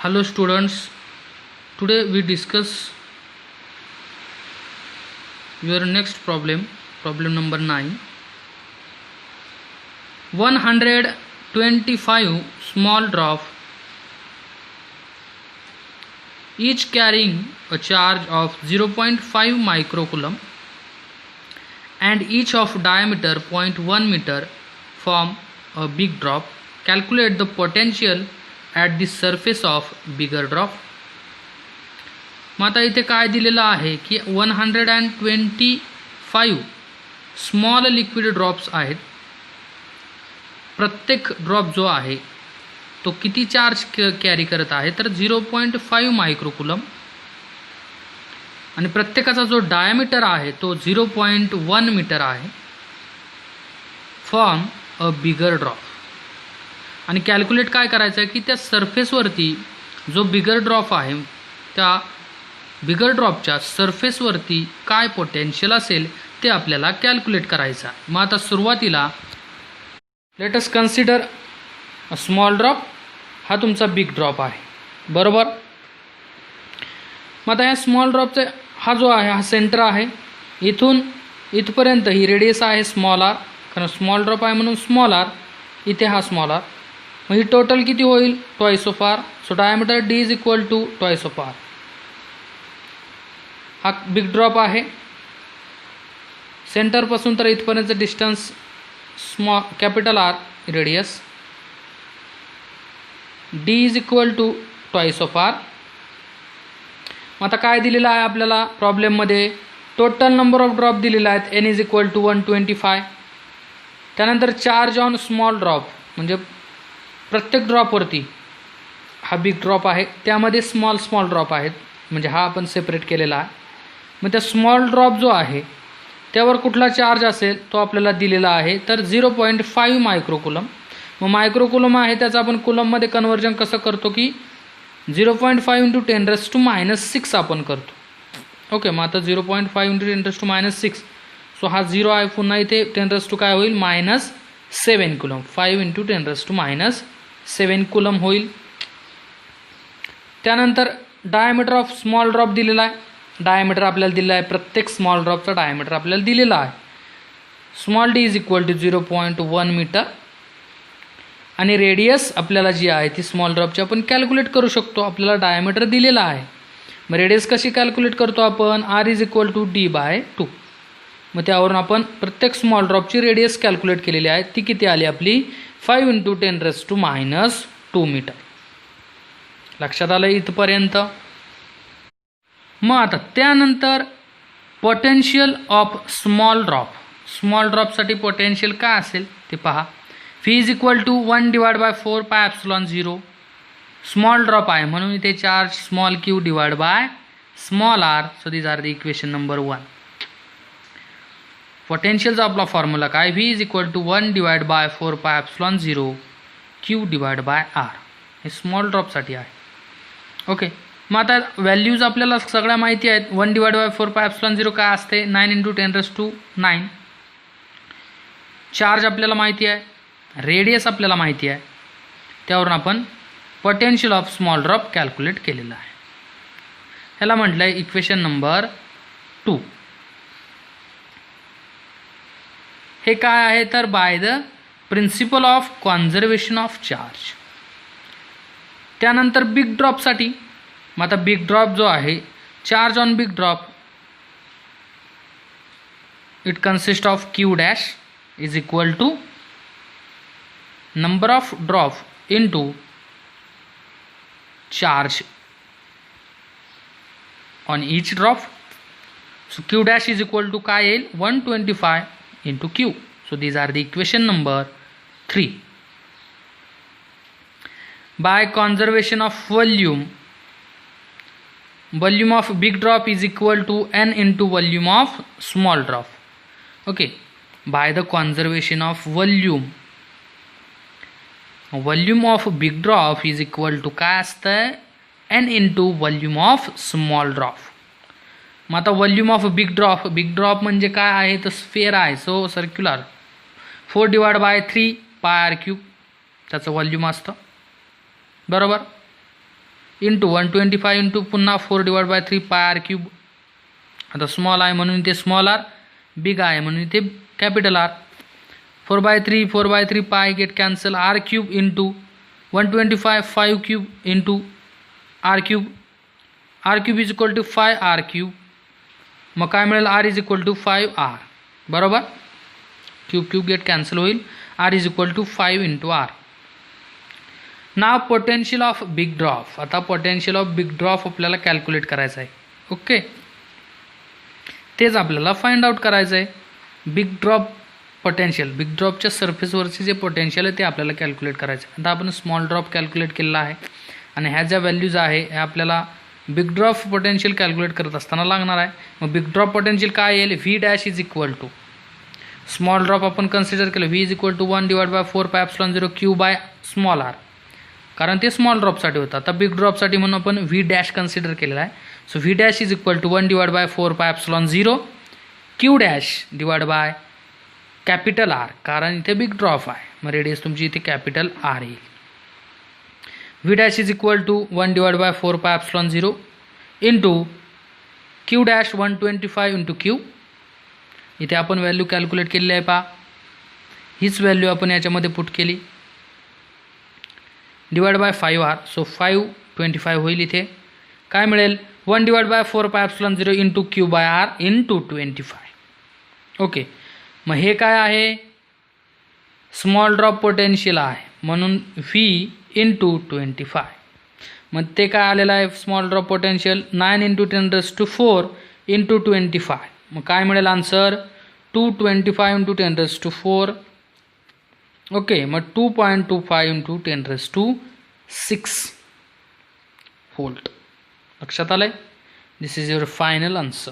Hello students, today we discuss your next problem number 9. 125 small drop, each carrying a charge of 0.5 microcoulomb and each of diameter 0.1 meter form a big drop. Calculate the potential at the surface of bigger drop. मग आता इथे काय दिलेलं आहे की 125 small liquid drops आहेत. प्रत्येक drop जो आहे तो किती चार्ज कॅरी करत आहे तर 0.5 मायक्रोकुलम आणि प्रत्येकाचा जो डायमीटर आहे तो 0.1 मीटर आहे. Form a bigger drop. आणि कॅल्क्युलेट काय करायचं आहे की त्या सरफेसवरती जो बिगर ड्रॉप आहे त्या बिगर ड्रॉपच्या सरफेसवरती काय पोटेन्शियल असेल ते आपल्याला कॅल्क्युलेट करायचं आहे. मग आता सुरुवातीला let us consider a small drop. हा तुमचा बिग ड्रॉप आहे, बरोबर. मग आता या स्मॉल ड्रॉपचा हा जो आहे हा सेंटर आहे. इथून इथपर्यंत ही रेडियस आहे स्मॉल आर, कारण स्मॉल ड्रॉप आहे म्हणून स्मॉल आर. इथे हा स्मॉल आर. मग ही टोटल किती होईल twice of R. So diameter D is equal to twice of R. हा बिग ड्रॉप आहे. सेंटरपासून तर इथपर्यंतचं distance small capital R radius. D is equal to twice of R. मग आता काय दिलेलं आहे आपल्याला प्रॉब्लेममध्ये टोटल नंबर ऑफ ड्रॉप दिलेला आहेत. N is equal to 125. त्यानंतर चार्ज ऑन स्मॉल ड्रॉप म्हणजे प्रत्येक ड्रॉपवरती हा बिग ड्रॉप आहे, त्यामध्ये स्मॉल ड्रॉप आहेत म्हणजे हा आपण सेपरेट केलेला आहे. मग त्या स्मॉल ड्रॉप जो आहे त्यावर कुठला चार्ज असेल तो आपल्याला दिलेला आहे तर 0.5 मायक्रोकुलम. मग मायक्रोकुलम आहे त्याचं आपण कुलममध्ये कन्वर्जन कसं करतो की 0.5 × 10⁻⁻6 आपण करतो. ओके. मग आता 0.5 × 10⁻⁻6. सो हा 0 आहे. पुन्हा इथे 10 काय होईल -7 कुलम. 5 × 10⁻⁷ कुलम होईल. त्यानंतर डायमीटर ऑफ स्मॉल ड्रॉप दिलेला आहे. डायमीटर आपल्याला दिलेला आहे. प्रत्येक स्मॉल ड्रॉपचा डायमीटर आपल्याला दिलेला आहे. Small d is equal to 0.1 metre. आणि रेडियस आपल्याला जी आहे ती स्मॉल ड्रॉपची आपण कॅल्क्युलेट करू शकतो. आपल्याला डायमीटर दिलेला आहे. मग रेडियस कशी कॅल्क्युलेट करतो आपण R is equal to d/2. मग त्यावरून आपण प्रत्येक स्मॉल ड्रॉपची रेडियस कॅल्क्युलेट केलेली आहे. ती किती आली आपली 5 × 10⁻² मीटर. लक्षात आलं इथपर्यंत. मग आता त्यानंतर potential of small drop. Small ड्रॉपसाठी पोटेन्शियल काय असेल ते पहा. Phi is equal to 1/4πε0. Small drop आहे म्हणून इथे charge small Q divide by small R. So these are the equation number 1. पोटेन्शियलचा आपला फॉर्म्युला काय V is equal to 1/4πε0 Q divide by R. हे स्मॉल ड्रॉपसाठी आहे. ओके. मग आता व्हॅल्यूज आपल्याला सगळ्या माहिती आहेत. 1/4πε0 काय असते 9 × 10⁹. चार्ज आपल्याला माहिती आहे. रेडियस आपल्याला माहिती आहे. त्यावरून आपण potential of small drop calculate केलेलं आहे. ह्याला म्हटलं आहे इक्वेशन नंबर 2. हे काय आहे तर by the principle of conservation of charge. त्यानंतर बिग ड्रॉपसाठी. मग आता बिग ड्रॉप जो आहे charge on big drop it consist of q dash is equal to number of drop into charge on each drop. So q dash is equal to काय येईल 125 × क्यू. So these are the equation number 3. By conservation of volume, volume of big drop is equal to n into volume of small drop. Okay. By the conservation of volume, volume of big drop is equal to काय असतं n into volume of small drop. मग आता volume of big drop म्हणजे काय आहे तर sphere आहे. So circular 4/3 πr³ त्याचं वॉल्यूम असतं, बरोबर. इंटू 125 इंटू पुन्हा 4/3 पाय आर क्यूब. आता स्मॉल आहे म्हणून इथे स्मॉल आर, बिग आहे म्हणून इथे capital R. 4/3 pi get cancel, r cube into 125 5 cube into r cube. R cube is equal to 5 r cube. मग काय मिळेल, R is equal to 5 r. बरोबर, क्यूब क्यूब गेट कॅन्सल होईल. R is equal to 5 into r. नाव potential of big drop. आता potential of big drop आपल्याला calculate करायचं आहे. ओके, तेच आपल्याला फाइंड आउट करायचं आहे. बिग ड्रॉप पोटेन्शियल, बिग ड्रॉपच्या सरफेसवरचे जे पोटेन्शियल आहे ते आपल्याला कॅल्क्युलेट करायचं आहे. आता आपण स्मॉल ड्रॉप कॅल्क्युलेट केलेला आहे आणि ह्या ज्या व्हॅल्यूज आहे ह्या आपल्याला बिग ड्रॉप पोटेन्शियल कॅल्क्युलेट करत असताना लागणार आहे. मग बिग ड्रॉप पोटेन्शियल काय येईल, V dash is equal to, small drop आपण कन्सिडर केलं, V is equal to 1/4πε0 Q by small R, कारण ते स्मॉल ड्रॉपसाठी होतं. आता बिग ड्रॉपसाठी म्हणून आपण व्ही डॅश कन्सिडर केलेला आहे. So V dash is equal to 1/4πε0 Q dash divide by capital R, कारण इथे बिग ड्रॉप आहे. मग रेडियस तुमची इथे कॅपिटल आर येईल. V dash is equal to 1/4πε0 into Q dash 125 into Q. इथे आपण व्हॅल्यू कॅल्क्युलेट केलेली आहे पहा, हीच व्हॅल्यू आपण याच्यामध्ये पुट केली, डिवाइड बाय 5 आर. सो 525 होईल. इथे काय मिळेल, 1/4πε0 into Q by R into 25. Okay, मग हे काय आहे, स्मॉल ड्रॉप पोटेन्शियल आहे म्हणून व्ही इंटू 25. मग ते काय आलेलं आहे, small drop potential 9 into 10⁴ into 25. मग काय मिळेल आन्सर, 225 इंटू 10⁴. ओके, मग 2.25 इंटू 10⁶ व्होल्ट. लक्षात आलं आहे. दिस इज युअर फायनल आन्सर.